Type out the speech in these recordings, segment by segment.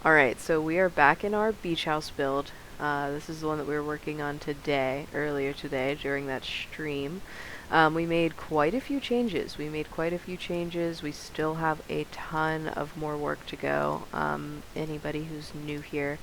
Alright, so we are back in our beach house build. This is the one that we were working on earlier today, during that stream. We made quite a few changes. We still have a ton of more work to go. Anybody who's new here,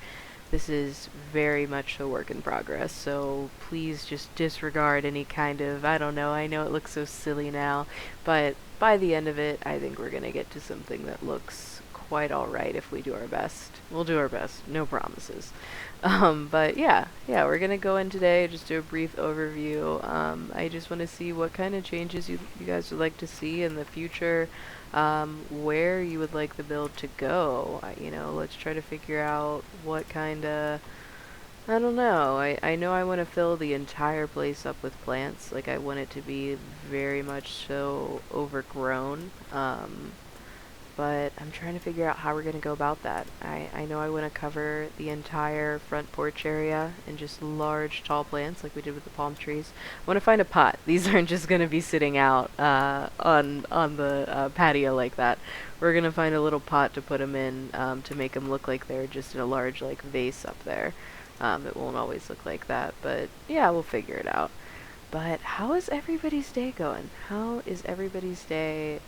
this is very much a work in progress, so please just disregard any kind of, I don't know, I know it looks so silly now, but by the end of it, I think we're gonna get to something that looks quite alright if we do our best. We'll do our best, no promises. But yeah, we're gonna go in today, just do a brief overview. I just want to see what kind of changes you guys would like to see in the future, where you would like the build to go. Let's try to figure out what kind of, I don't know. I know I want to fill the entire place up with plants. Like, I want it to be very much so overgrown. But I'm trying to figure out how we're going to go about that. I know I want to cover the entire front porch area in just large, tall plants like we did with the palm trees. I want to find a pot. These aren't just going to be sitting out on the patio like that. We're going to find a little pot to put them in to make them look like they're just in a large like vase up there. It won't always look like that, but yeah, we'll figure it out. But how is everybody's day going? How is everybody's day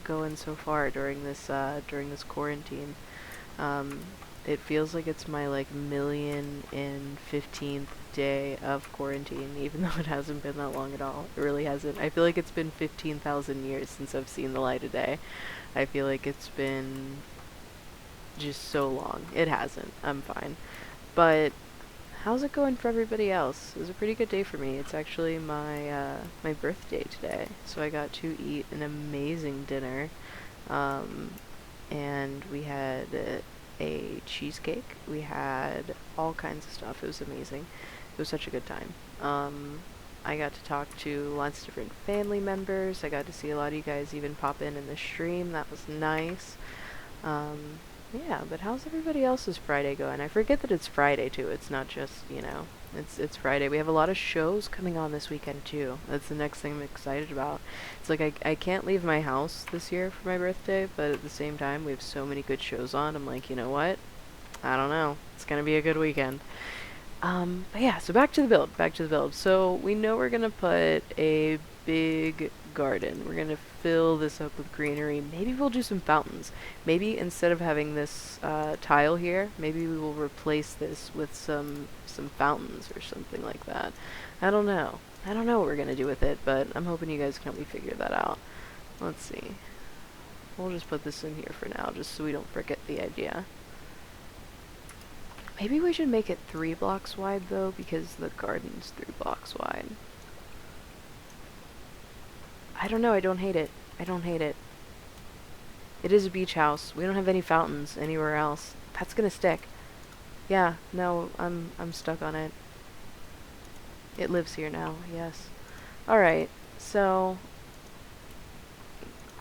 going so far during this quarantine? It feels like it's my like 1,015th day of quarantine, even though it hasn't been that long at all. It really hasn't. I feel like it's been 15,000 years since I've seen the light of day. I feel like it's been just so long. It hasn't. I'm fine. But how's it going for everybody else? It was a pretty good day for me. It's actually my birthday today, so I got to eat an amazing dinner, and we had a cheesecake. We had all kinds of stuff. It was amazing. It was such a good time. I got to talk to lots of different family members. I got to see a lot of you guys even pop in the stream. That was nice. Yeah, but how's everybody else's Friday going? I forget that it's Friday too. It's not just, it's Friday. We have a lot of shows coming on this weekend too. That's the next thing I'm excited about. It's like I can't leave my house this year for my birthday, but at the same time we have so many good shows on. I'm like, you know what? I don't know. It's gonna be a good weekend. But yeah, so back to the build. So we know we're gonna put a big garden. We're gonna fill this up with greenery. Maybe we'll do some fountains. Maybe instead of having this tile here, maybe we will replace this with some fountains or something like that. I don't know. I don't know what we're gonna do with it, but I'm hoping you guys can help me figure that out. Let's see. We'll just put this in here for now, just so we don't forget the idea. Maybe we should make it 3 blocks wide, though, because the garden's 3 blocks wide. I don't know, I don't hate it. It is a beach house. We don't have any fountains anywhere else. That's gonna stick. Yeah, no, I'm stuck on it. It lives here now, yes. Alright, so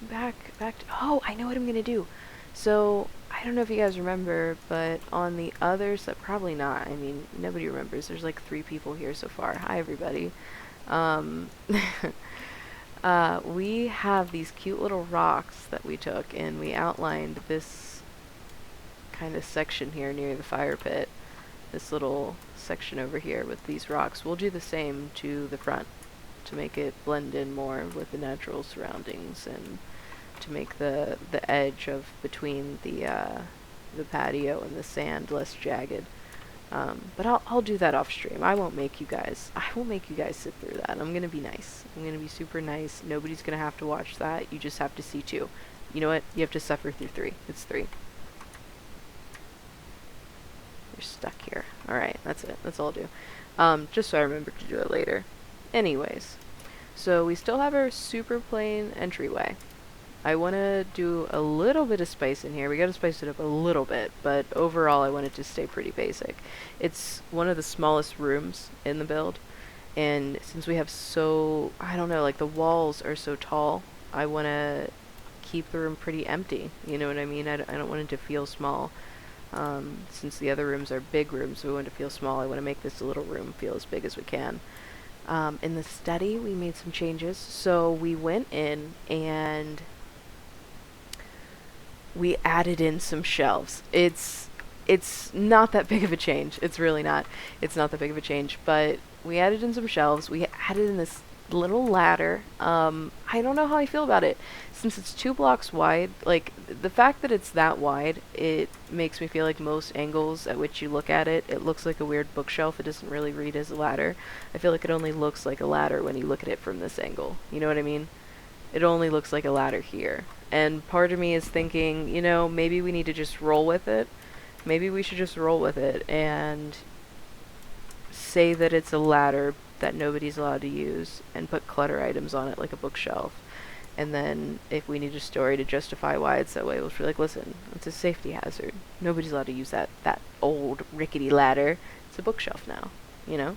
back to, oh, I know what I'm gonna do. So I don't know if you guys remember, but on the other side, probably not. I mean, nobody remembers. There's like 3 people here so far. Hi, everybody. We have these cute little rocks that we took, and we outlined this kind of section here near the fire pit. This little section over here with these rocks. We'll do the same to the front to make it blend in more with the natural surroundings and to make the edge of between the patio and the sand less jagged. But I'll do that off stream. I won't make you guys sit through that. I'm gonna be nice. I'm gonna be super nice. Nobody's gonna have to watch that. You just have to see 2. You know what? You have to suffer through 3. It's 3. You're stuck here. Alright, that's it. That's all I'll do. Just so I remember to do it later. Anyways, so we still have our super plain entryway. I want to do a little bit of spice in here. We got to spice it up a little bit, but overall I want it to stay pretty basic. It's one of the smallest rooms in the build, and since we have I don't know, like the walls are so tall, I want to keep the room pretty empty. You know what I mean? I don't want it to feel small. Since the other rooms are big rooms, we want it to feel small. I want to make this little room feel as big as we can. In the study, we made some changes. So we went in and we added in some shelves. It's it's not that big of a change. It's really not. It's not that big of a change. But we added in some shelves. We added in this little ladder. I don't know how I feel about it. Since it's 2 blocks wide, like, the fact that it's that wide, it makes me feel like most angles at which you look at it, it looks like a weird bookshelf. It doesn't really read as a ladder. I feel like it only looks like a ladder when you look at it from this angle. You know what I mean? It only looks like a ladder here. And part of me is thinking, you know, maybe we need to just roll with it. Maybe we should just roll with it and say that it's a ladder that nobody's allowed to use and put clutter items on it like a bookshelf. And then if we need a story to justify why it's that way, we'll be like, listen, it's a safety hazard. Nobody's allowed to use that old rickety ladder. It's a bookshelf now, you know?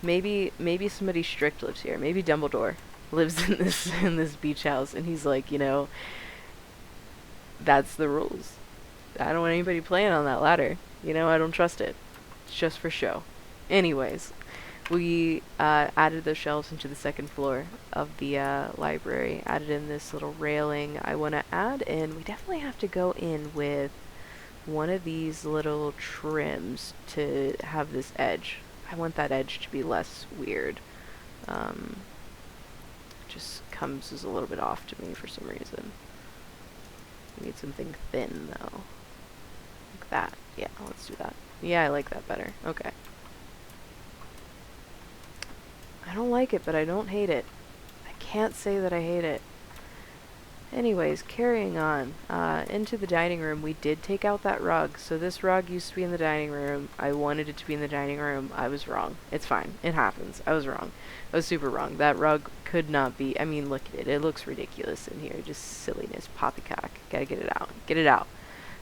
Maybe somebody strict lives here. Maybe Dumbledore lives in this beach house, and he's like, you know, that's the rules. I don't want anybody playing on that ladder. You know, I don't trust it. It's just for show. Anyways, we added those shelves into the second floor of the library. Added in this little railing. I want to add in, we definitely have to go in with one of these little trims to have this edge. I want that edge to be less weird. Just comes as a little bit off to me for some reason. We need something thin though. Like that. Yeah, let's do that. Yeah, I like that better. Okay. I don't like it, but I don't hate it. I can't say that I hate it. Anyways, carrying on. Into the dining room, we did take out that rug. So this rug used to be in the dining room. I wanted it to be in the dining room. I was wrong. It's fine. It happens. I was wrong. I was super wrong. That rug could not be... I mean, look at it. It looks ridiculous in here. Just silliness. Poppycock. Gotta get it out. Get it out.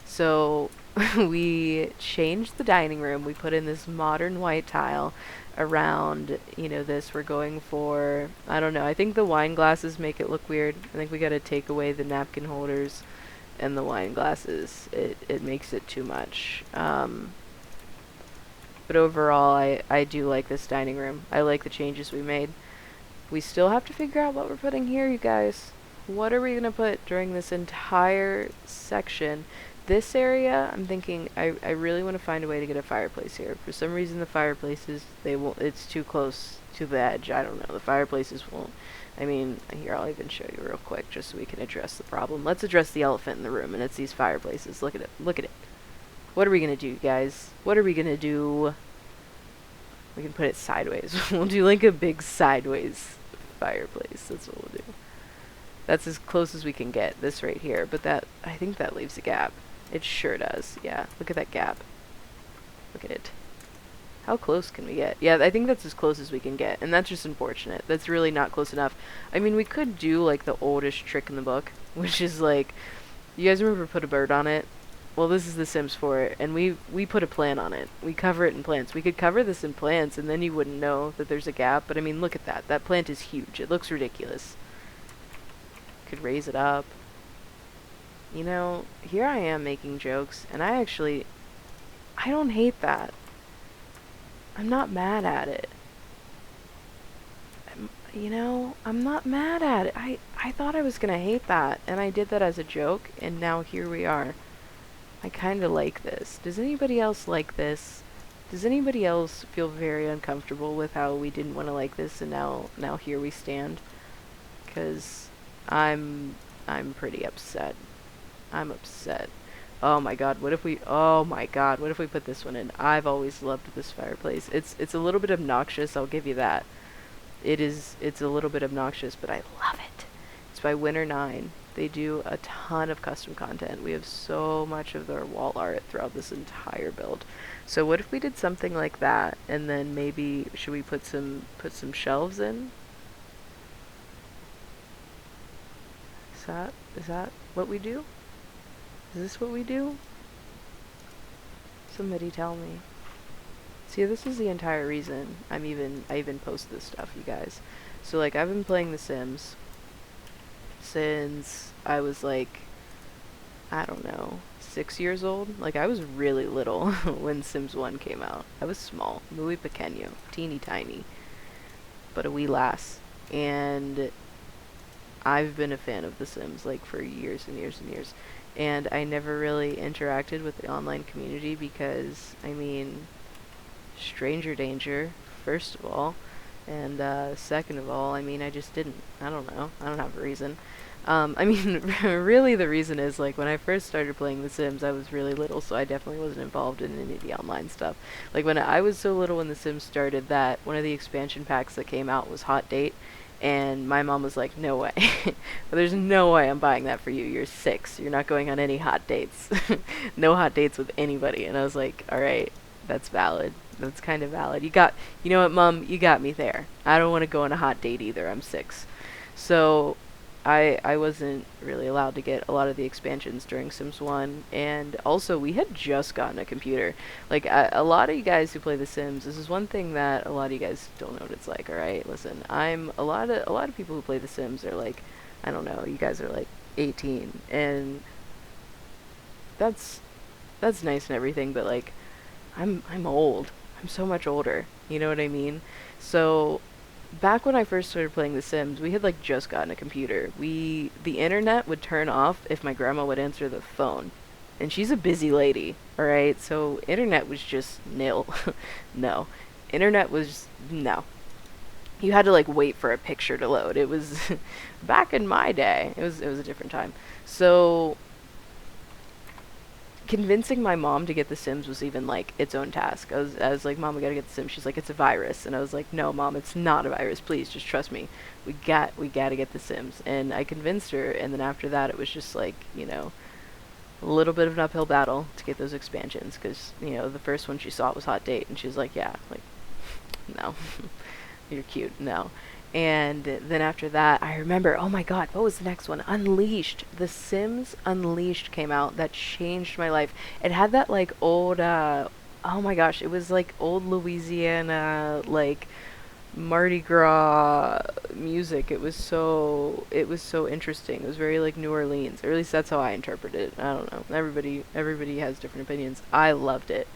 So we changed the dining room. We put in this modern white tile around, you know, this. We're going for, I don't know, I think the wine glasses make it look weird. I think we gotta take away the napkin holders and the wine glasses. It makes it too much. But overall, I do like this dining room. I like the changes we made. We still have to figure out what we're putting here, you guys. What are we gonna put during this entire section? This area, I'm thinking, I really want to find a way to get a fireplace here. For some reason, the fireplaces, it's too close to the edge. I don't know. The fireplaces won't. I mean, here, I'll even show you real quick, just so we can address the problem. Let's address the elephant in the room, and it's these fireplaces. Look at it. Look at it. What are we going to do, guys? What are we going to do? We can put it sideways. We'll do, like, a big sideways fireplace. That's what we'll do. That's as close as we can get, this right here. But that, I think that leaves a gap. It sure does. Yeah, look at that gap. Look at it. How close can we get? Yeah, I think that's as close as we can get, and that's just unfortunate. That's really not close enough. I mean, we could do, like, the oldest trick in the book, which is, like, you guys remember Put a Bird on It? Well, this is The Sims 4, and we put a plant on it. We cover it in plants. We could cover this in plants, and then you wouldn't know that there's a gap, but I mean, look at that. That plant is huge. It looks ridiculous. Could raise it up. You know, here I am making jokes, and I don't hate that. I'm not mad at it. You know, I'm not mad at it. I thought I was gonna hate that, and I did that as a joke, and now here we are. I kinda like this. Does anybody else like this? Does anybody else feel very uncomfortable with how we didn't want to like this, and now here we stand? 'Cause I'm pretty upset. I'm upset. Oh my god, what if we put this one in? I've always loved this fireplace. It's a little bit obnoxious, I'll give you that. It's a little bit obnoxious, but I love it. It's by Winter9. They do a ton of custom content. We have so much of their wall art throughout this entire build. So what if we did something like that, and then maybe should we put some shelves in? Is that what we do? Is this what we do? Somebody tell me. See, this is the entire reason I even post this stuff, you guys. So, like, I've been playing The Sims since I was, like, I don't know, 6 years old. Like, I was really little when Sims 1 came out. I was small, muy pequeño, teeny tiny, but a wee lass. And I've been a fan of The Sims, like, for years and years and years. and I never really interacted with the online community because, I mean, stranger danger, first of all, and second of all, I mean, I just didn't. I don't know. I don't have a reason. I mean, really, the reason is like when I first started playing The Sims, I was really little, so I definitely wasn't involved in any of the online stuff. Like when I was so little when The Sims started, that one of the expansion packs that came out was Hot Date, and my mom was like, "No way, there's no way I'm buying that for you. You're 6. You're not going on any hot dates. No hot dates with anybody." And I was like, "All right, that's valid. That's kind of valid. You know what, Mom? You got me there. I don't want to go on a hot date either. I'm 6." So I wasn't really allowed to get a lot of the expansions during Sims 1, and also we had just gotten a computer. Like a lot of you guys who play The Sims, this is one thing that a lot of you guys don't know what it's like. All right, listen, I'm a lot of people who play The Sims are like, I don't know, you guys are like 18, and that's nice and everything, but like I'm old. I'm so much older. You know what I mean? So back when I first started playing The Sims, we had like just gotten a computer. The internet would turn off if my grandma would answer the phone. And she's a busy lady, all right? So internet was just nil. No. Internet was no. You had to like wait for a picture to load. It was back in my day. It was a different time. So convincing my mom to get The Sims was even like its own task. I was like, "Mom, we gotta get The Sims." She's like, "It's a virus," and I was like, "No, Mom, it's not a virus. Please, just trust me. We gotta get The Sims." And I convinced her, and then after that, it was just like, a little bit of an uphill battle to get those expansions, because the first one she saw was Hot Date, and she was like, "Yeah, like, no, you're cute, no." And then after that, I remember, oh my god, what was the next one? Unleashed. The Sims Unleashed came out. That changed my life. It had that like old, oh my gosh, it was like old Louisiana, like Mardi Gras music. It was so interesting. It was very like New Orleans, or at least that's how I interpreted it. I don't know. Everybody has different opinions. I loved it.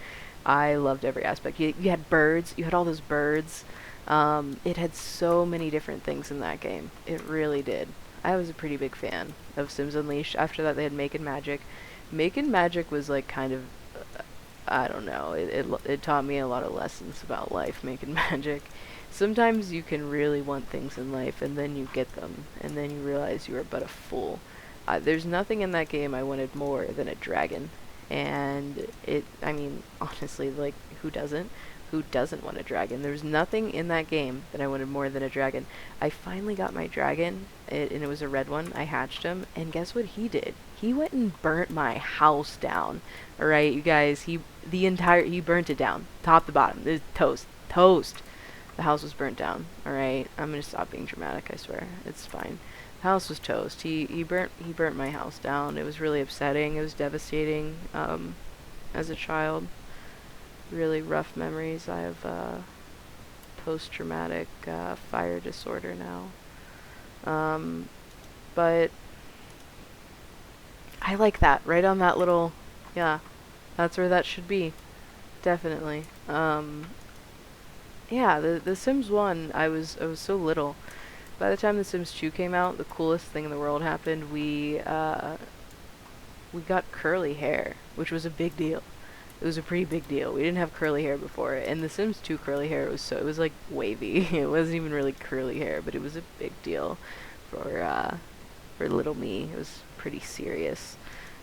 I loved every aspect. You had birds. You had all those birds. It had so many different things in that game. It really did. I was a pretty big fan of Sims Unleashed. After that, they had Make and Magic. Make and Magic was like kind of, I don't know. It taught me a lot of lessons about life. Make and Magic. Sometimes you can really want things in life, and then you get them, and then you realize you are but a fool. There's nothing in that game I wanted more than a dragon, and I mean, honestly, like, who doesn't? Who doesn't want a dragon? There's nothing in that game that I wanted more than a dragon. I finally got my dragon, and it was a red one. I hatched him, and guess what he did? He went and burnt my house down. All right, you guys. He burnt it down, top to bottom. It was toast, toast. The house was burnt down. All right, I'm gonna stop being dramatic. I swear, it's fine. The house was toast. He burnt my house down. It was really upsetting. It was devastating. As a child. Really rough memories. I have post-traumatic fire disorder now. But I like that. Right on that little, yeah, that's where that should be. Definitely. Yeah, the Sims 1, I was so little. By the time The Sims 2 came out, the coolest thing in the world happened. We got curly hair, which was a big deal. It was a pretty big deal. We didn't have curly hair before, and The Sims 2 curly hair it was like wavy. It wasn't even really curly hair, but it was a big deal for little me. It was pretty serious.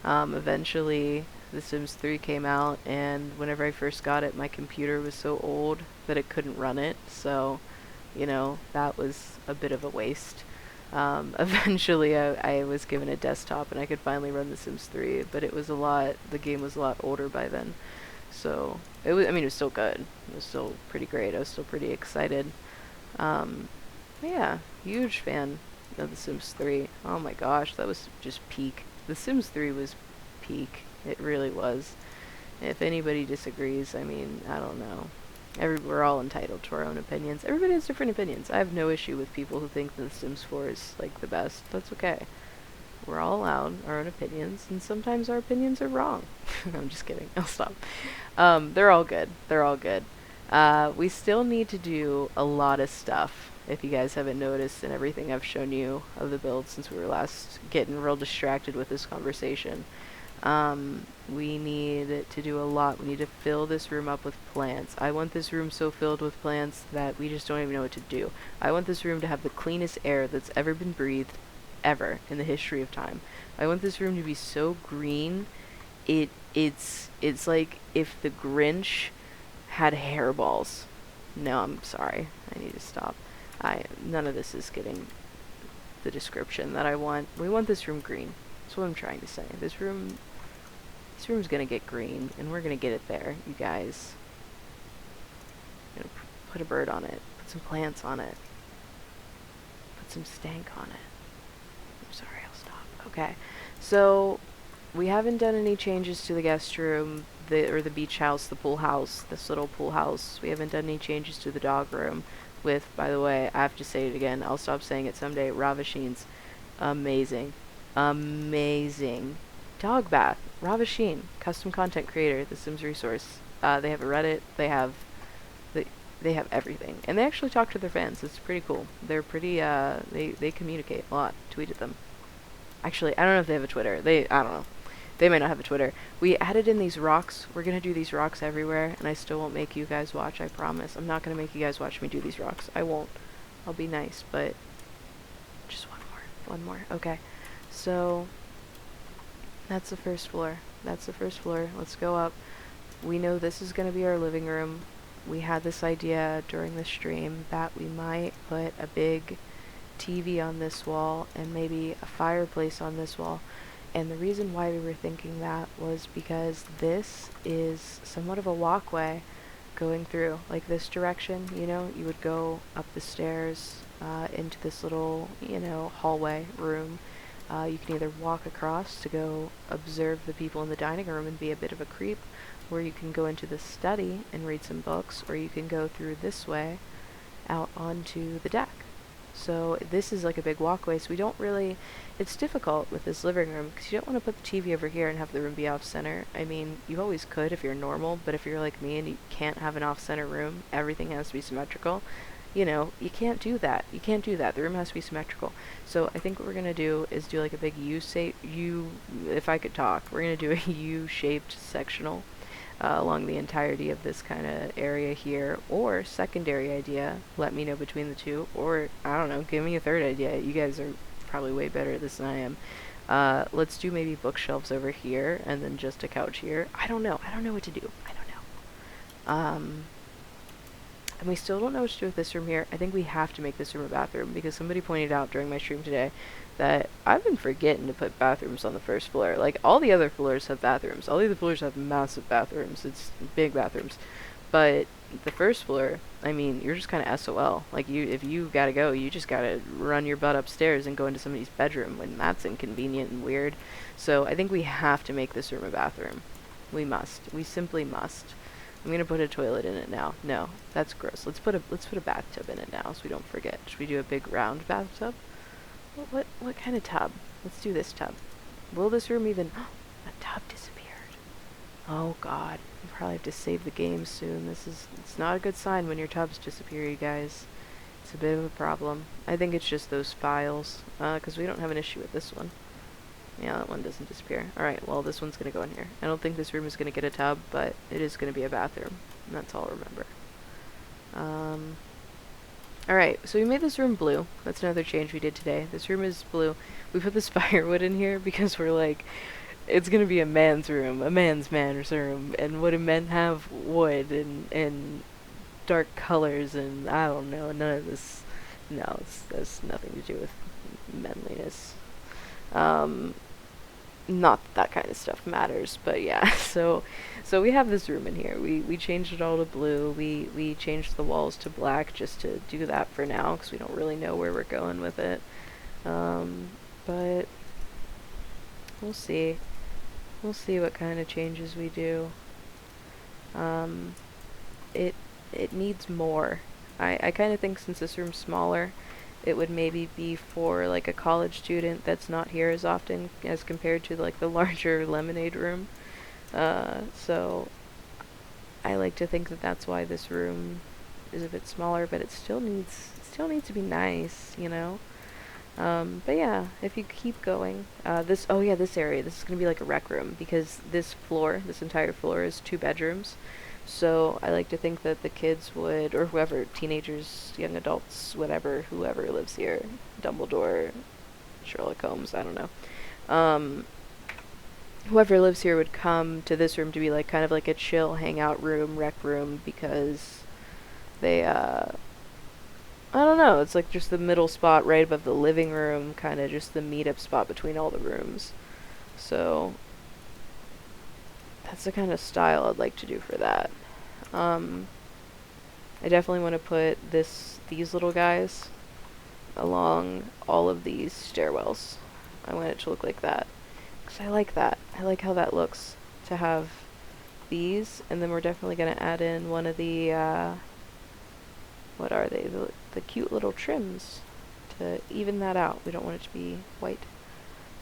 Eventually, The Sims 3 came out, and whenever I first got it, my computer was so old that it couldn't run it. So, that was a bit of a waste. Eventually, I was given a desktop, and I could finally run The Sims 3, but the game was a lot older by then. So, it was still good. It was still pretty great. I was still pretty excited. Yeah, huge fan of The Sims 3. Oh my gosh, that was just peak. The Sims 3 was peak. It really was. If anybody disagrees, I mean, I don't know. We're all entitled to our own opinions. Everybody has different opinions. I have no issue with people who think that The Sims 4 is, like, the best. That's okay. We're all allowed our own opinions, and sometimes our opinions are wrong. I'm just kidding. I'll stop. They're all good. They're all good. We still need to do a lot of stuff, if you guys haven't noticed in everything I've shown you of the build since we were last getting real distracted with this conversation. We need to do a lot. We need to fill this room up with plants. I want this room so filled with plants that we just don't even know what to do. I want this room to have the cleanest air that's ever been breathed, ever, in the history of time. I want this room to be so green, it's like if the Grinch had hairballs. No, I'm sorry. I need to stop. None of this is getting the description that I want. We want this room green. That's what I'm trying to say. This room's gonna get green, and we're gonna get it there, you guys. I'm gonna put a bird on it. Put some plants on it. Put some stank on it. I'm sorry, I'll stop. Okay. So, we haven't done any changes to the guest room, or the beach house, the pool house, this little pool house. We haven't done any changes to the dog room with, by the way, I have to say it again, I'll stop saying it someday, Ravasheen's amazing. Amazing. Dog bath. Ravasheen, custom content creator, The Sims resource. They have a Reddit, they have everything. And they actually talk to their fans. It's pretty cool. They're pretty, they communicate a lot. Tweeted them. Actually, I don't know if they have a Twitter. I don't know. They might not have a Twitter. We added in these rocks. We're gonna do these rocks everywhere, and I still won't make you guys watch, I promise. I'm not gonna make you guys watch me do these rocks. I won't. I'll be nice, but just one more. One more. Okay. So, that's the first floor. That's the first floor. Let's go up. We know this is gonna be our living room. We had this idea during the stream that we might put a big TV on this wall and maybe a fireplace on this wall. And the reason why we were thinking that was because this is somewhat of a walkway going through, like this direction, you know, you would go up the stairs into this little, you know, hallway room. You can either walk across to go observe the people in the dining room and be a bit of a creep, or you can go into the study and read some books, or you can go through this way out onto the deck. So this is like a big walkway, so we don't really, it's difficult with this living room because you don't want to put the TV over here and have the room be off center. I mean, you always could if you're normal, but if you're like me and you can't have an off center room, everything has to be symmetrical, you know, you can't do that. You can't do that. The room has to be symmetrical. So I think what we're going to do is do like a big if I could talk, we're going to do a U-shaped sectional along the entirety of this kind of area here, or secondary idea, let me know between the two, or I don't know, give me a third idea. You guys are probably way better at this than I am. Let's do maybe bookshelves over here and then just a couch here. I don't know what to do. I don't know. And we still don't know what to do with this room here. I think we have to make this room a bathroom because somebody pointed out during my stream today that I've been forgetting to put bathrooms on the first floor. Like, all the other floors have bathrooms. All the other floors have massive bathrooms. It's big bathrooms. But the first floor, I mean, you're just kind of SOL. Like, if you gotta go, you just gotta run your butt upstairs and go into somebody's bedroom, and that's inconvenient and weird. So I think we have to make this room a bathroom. We must. We simply must. I'm gonna put a toilet in it now. No, that's gross. Let's put a bathtub in it now so we don't forget. Should we do a big round bathtub? What kind of tub? Let's do this tub. Will this room even... a tub disappeared. Oh god. We probably have to save the game soon. It's not a good sign when your tubs disappear, you guys. It's a bit of a problem. I think it's just those files, because we don't have an issue with this one. Yeah, that one doesn't disappear. Alright, well, this one's gonna go in here. I don't think this room is gonna get a tub, but it is gonna be a bathroom. And that's all I'll remember. Alright, so we made this room blue. That's another change we did today. This room is blue. We put this firewood in here because we're like, it's gonna be a man's room, a man's room. And what do men have? Wood and dark colors and I don't know, none of this. No, that's nothing to do with manliness. Not that kind of stuff matters, but yeah. So we have this room in here. We changed it all to blue. We changed the walls to black just to do that for now because we don't really know where we're going with it. But we'll see. We'll see what kind of changes we do. It needs more. I kind of think since this room's smaller, it would maybe be for like a college student that's not here as often as compared to like the larger lemonade room. So I like to think that that's why this room is a bit smaller, but it still needs to be nice, you know. But yeah, if you keep going, this area, this is gonna be like a rec room because this entire floor is 2 bedrooms. So I like to think that the kids would, or whoever, teenagers, young adults, whatever, whoever lives here, Dumbledore, Sherlock Holmes, I don't know. Um, Whoever lives here would come to this room to be like kind of like a chill hangout room, rec room, because they, I don't know, it's like just the middle spot right above the living room, kind of just the meetup spot between all the rooms. So that's the kind of style I'd like to do for that. I definitely want to put these little guys along all of these stairwells. I want it to look like that. Because I like that. I like how that looks to have these, and then we're definitely going to add in one of the, what are they? The cute little trims to even that out. We don't want it to be white.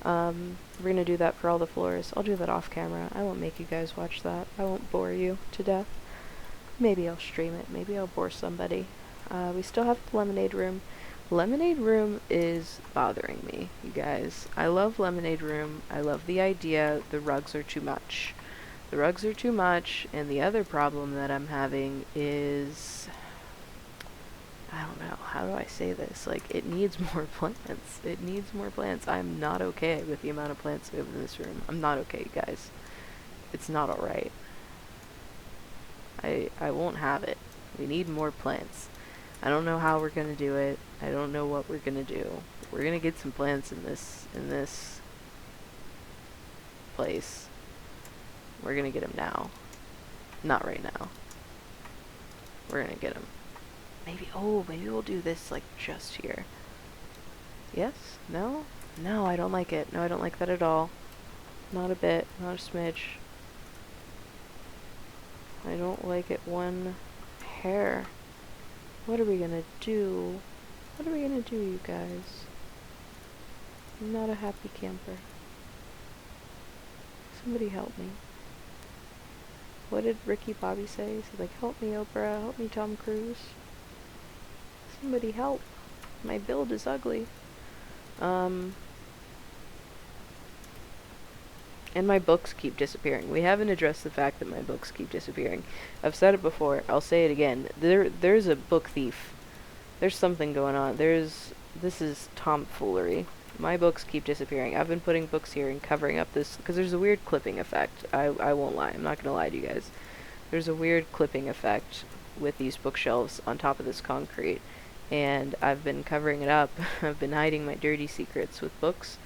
We're going to do that for all the floors. I'll do that off camera. I won't make you guys watch that. I won't bore you to death. Maybe I'll stream it. Maybe I'll bore somebody. We still have the lemonade room. Lemonade room is bothering me, you guys. I love lemonade room. I love the idea. The rugs are too much. The rugs are too much, and the other problem that I'm having is, I don't know, how do I say this? Like, it needs more plants. It needs more plants. I'm not okay with the amount of plants we have in this room. I'm not okay, guys. It's not alright. I won't have it. We need more plants. I don't know how we're gonna do it. I don't know what we're gonna do. We're gonna get some plants in this place. We're gonna get them now. Not right now. We're gonna get them. Maybe we'll do this like just here. Yes? No? No, I don't like it. No, I don't like that at all. Not a bit. Not a smidge. I don't like it one hair. What are we gonna do? What are we gonna do, you guys? I'm not a happy camper. Somebody help me. What did Ricky Bobby say? He's like, help me, Oprah. Help me, Tom Cruise. Somebody help. My build is ugly. And my books keep disappearing. We haven't addressed the fact that my books keep disappearing. I've said it before. I'll say it again. There's a book thief. There's something going on. This is tomfoolery. My books keep disappearing. I've been putting books here and covering up this, because there's a weird clipping effect. I won't lie. I'm not going to lie to you guys. There's a weird clipping effect with these bookshelves on top of this concrete. And I've been covering it up. I've been hiding my dirty secrets with books.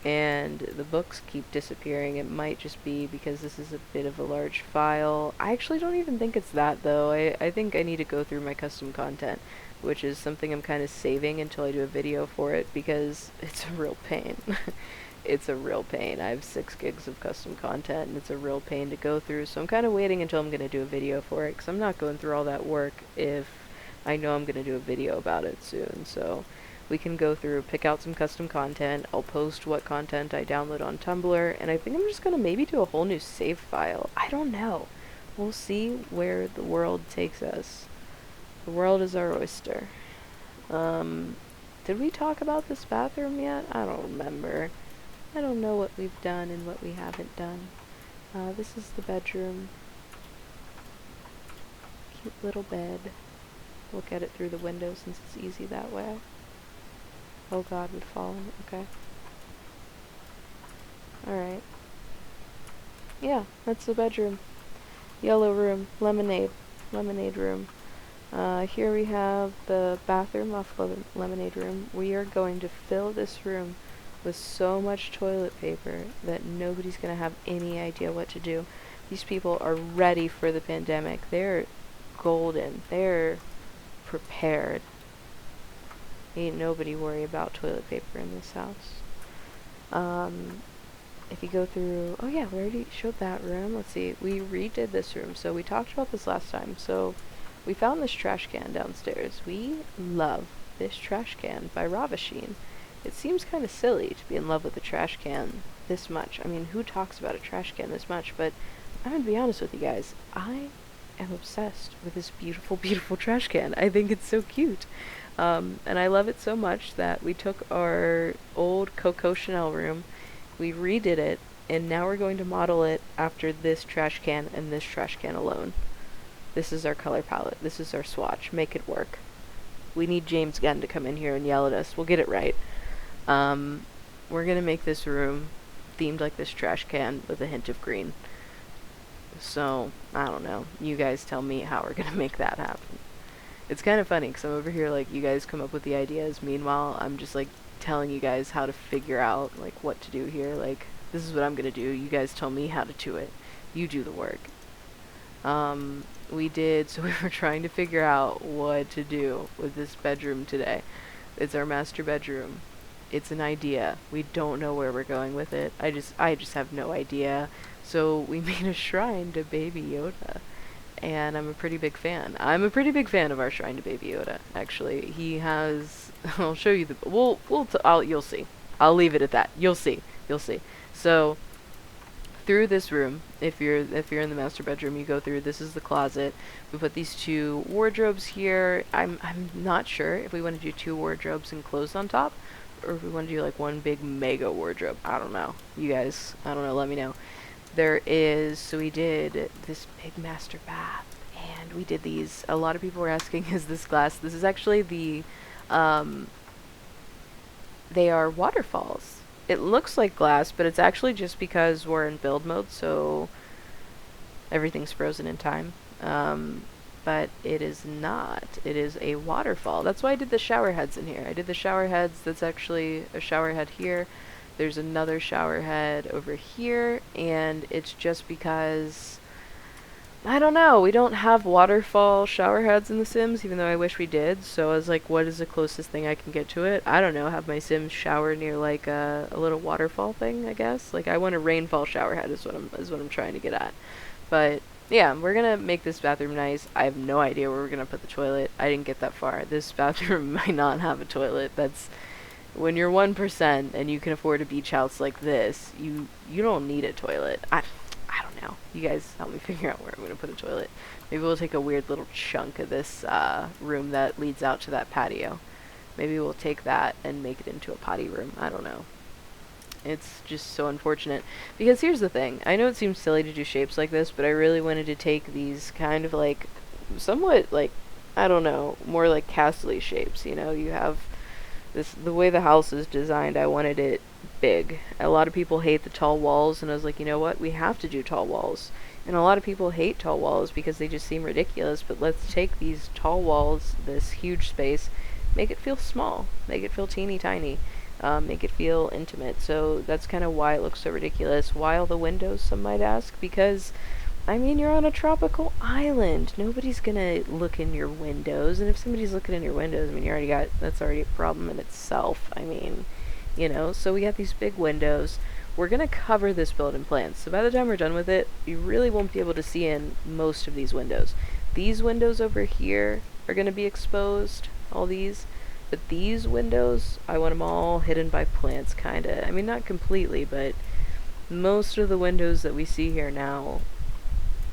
And the books keep disappearing. It might just be because this is a bit of a large file. I actually don't even think it's that, though. I think I need to go through my custom content, which is something I'm kind of saving until I do a video for it, because it's a real pain. It's a real pain. I have 6 gigs of custom content, and it's a real pain to go through, so I'm kind of waiting until I'm going to do a video for it, because I'm not going through all that work if I know I'm going to do a video about it soon. So we can go through, pick out some custom content. I'll post what content I download on Tumblr, and I think I'm just gonna maybe do a whole new save file. I don't know. We'll see where the world takes us. The world is our oyster. Did we talk about this bathroom yet? I don't remember. I don't know what we've done and what we haven't done. This is the bedroom. Cute little bed. Look at it through the window since it's easy that way. Oh god, we've fallen. Okay. Alright. Yeah, that's the bedroom. Yellow room. Lemonade. Lemonade room. Here we have the bathroom off lemonade room. We are going to fill this room with so much toilet paper that nobody's going to have any idea what to do. These people are ready for the pandemic. They're golden. They're prepared. Ain't nobody worry about toilet paper in this house. If you go through, oh yeah, we already showed that room. Let's see, we redid this room. So we talked about this last time. So we found this trash can downstairs. We love this trash can by Ravasheen. It seems kind of silly to be in love with a trash can this much. I mean, who talks about a trash can this much? But I'm gonna be honest with you guys. I am obsessed with this beautiful, beautiful trash can. I think it's so cute. And I love it so much that we took our old Coco Chanel room, we redid it, and now we're going to model it after this trash can and this trash can alone. This is our color palette. This is our swatch. Make it work. We need James Gunn to come in here and yell at us. We'll get it right. We're gonna make this room themed like this trash can with a hint of green. So, I don't know. You guys tell me how we're gonna make that happen. It's kind of funny, because I'm over here, like, you guys come up with the ideas. Meanwhile, I'm just, like, telling you guys how to figure out, like, what to do here. Like, this is what I'm gonna do. You guys tell me how to do it. You do the work. So we were trying to figure out what to do with this bedroom today. It's our master bedroom. It's an idea. We don't know where we're going with it. I just have no idea. So we made a shrine to Baby Yoda. And I'm a pretty big fan. I'm a pretty big fan of our shrine to Baby Yoda, actually. He has, I'll show you you'll see. I'll leave it at that. You'll see. So, through this room, if you're in the master bedroom, you go through, this is the closet. We put these 2 wardrobes here. I'm not sure if we want to do 2 wardrobes and clothes on top, or if we want to do like one big mega wardrobe. I don't know. You guys, I don't know, let me know. So we did this big master bath, and we did these, a lot of people were asking, is this glass? This is actually the, they are waterfalls. It looks like glass, but it's actually just because we're in build mode, so everything's frozen in time. But it is not. It is a waterfall. That's why I did the shower heads in here. I did the shower heads. That's actually a shower head here. There's another shower head over here, and it's just because, I don't know, we don't have waterfall shower heads in The Sims, even though I wish we did, so I was like, what is the closest thing I can get to it? I don't know, have my Sims shower near like a little waterfall thing, I guess? Like, I want a rainfall shower head is what I'm trying to get at. But, yeah, we're gonna make this bathroom nice. I have no idea where we're gonna put the toilet. I didn't get that far. This bathroom might not have a toilet. That's, when you're 1% and you can afford a beach house like this, you don't need a toilet. I don't know. You guys help me figure out where I'm going to put a toilet. Maybe we'll take a weird little chunk of this room that leads out to that patio. Maybe we'll take that and make it into a potty room. I don't know. It's just so unfortunate. Because here's the thing. I know it seems silly to do shapes like this, but I really wanted to take these kind of like, somewhat like, I don't know, more like castle-y shapes. You know, you have this, the way the house is designed, I wanted it big. A lot of people hate the tall walls, and I was like, you know what, we have to do tall walls. And a lot of people hate tall walls because they just seem ridiculous, but let's take these tall walls, this huge space, make it feel small, make it feel teeny tiny, make it feel intimate. So that's kind of why it looks so ridiculous. Why all the windows, some might ask? Because, I mean, you're on a tropical island. Nobody's gonna look in your windows, and if somebody's looking in your windows, I mean, that's already a problem in itself. I mean, you know, so we got these big windows. We're gonna cover this build in plants, so by the time we're done with it, you really won't be able to see in most of these windows. These windows over here are gonna be exposed, all these, but these windows, I want them all hidden by plants, kinda. I mean, not completely, but most of the windows that we see here now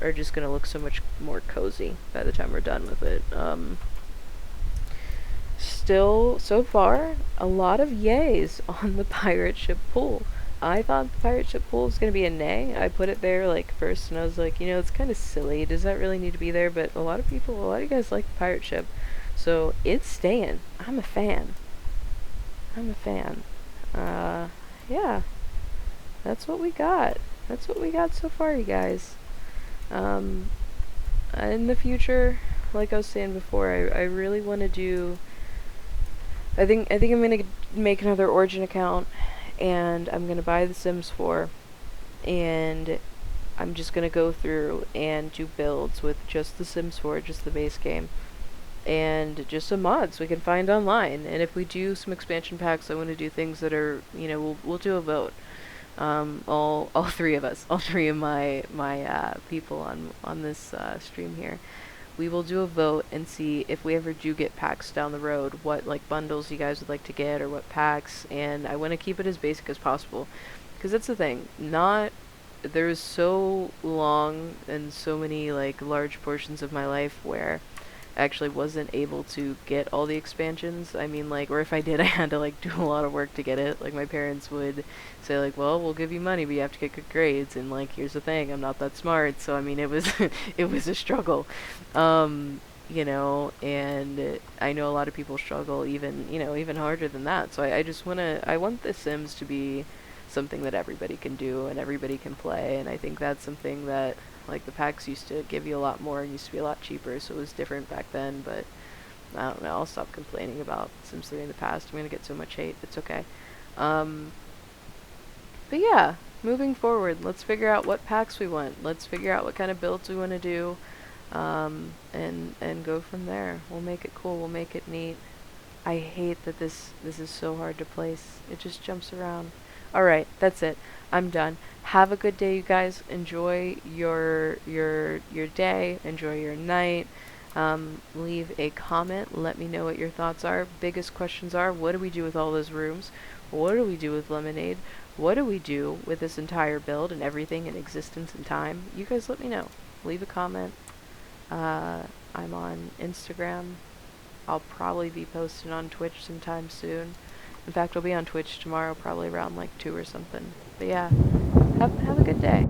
are just gonna look so much more cozy by the time we're done with it. Still, so far, a lot of yays on the pirate ship pool. I thought the pirate ship pool was gonna be a nay. I put it there like first, and I was like, you know, it's kind of silly. Does that really need to be there? But a lot of you guys like the pirate ship, so it's staying. I'm a fan. Yeah, that's what we got. That's what we got so far, you guys. In the future, like I was saying before, I really want to do, I think I'm going to make another Origin account, and I'm going to buy The Sims 4, and I'm just going to go through and do builds with just The Sims 4, just the base game, and just some mods we can find online. And if we do some expansion packs, I want to do things that are, you know, we'll do a vote. All three of us, all three of my people on this stream here, we will do a vote and see if we ever do get packs down the road, what like bundles you guys would like to get, or what packs. And I want to keep it as basic as possible, because that's the thing. Not there was so long and so many like large portions of my life where I actually wasn't able to get all the expansions. I mean, like, or if I did, I had to like do a lot of work to get it. Like my parents would say like, "Well, we'll give you money, but you have to get good grades." And like, here's the thing, I'm not that smart, so I mean, it was it was a struggle. And I know a lot of people struggle even, even harder than that. So I want The Sims to be something that everybody can do and everybody can play, and I think that's something that like the packs used to give you a lot more and used to be a lot cheaper, so it was different back then. But I don't know. I'll stop complaining about Sims 3 in the past. I'm gonna get so much hate. It's okay. Um, but yeah, moving forward, let's figure out what packs we want. Let's figure out what kind of builds we want to do, and go from there. We'll make it cool. We'll make it neat. I hate that this is so hard to place. It just jumps around. All right, that's it. I'm done. Have a good day, you guys. Enjoy your day. Enjoy your night. Leave a comment. Let me know what your thoughts are. Biggest questions are: what do we do with all those rooms? What do we do with Lemonade? What do we do with this entire build and everything in existence and time? You guys let me know. Leave a comment. I'm on Instagram. I'll probably be posting on Twitch sometime soon. In fact, I'll be on Twitch tomorrow, probably around like 2 or something. But yeah, have a good day.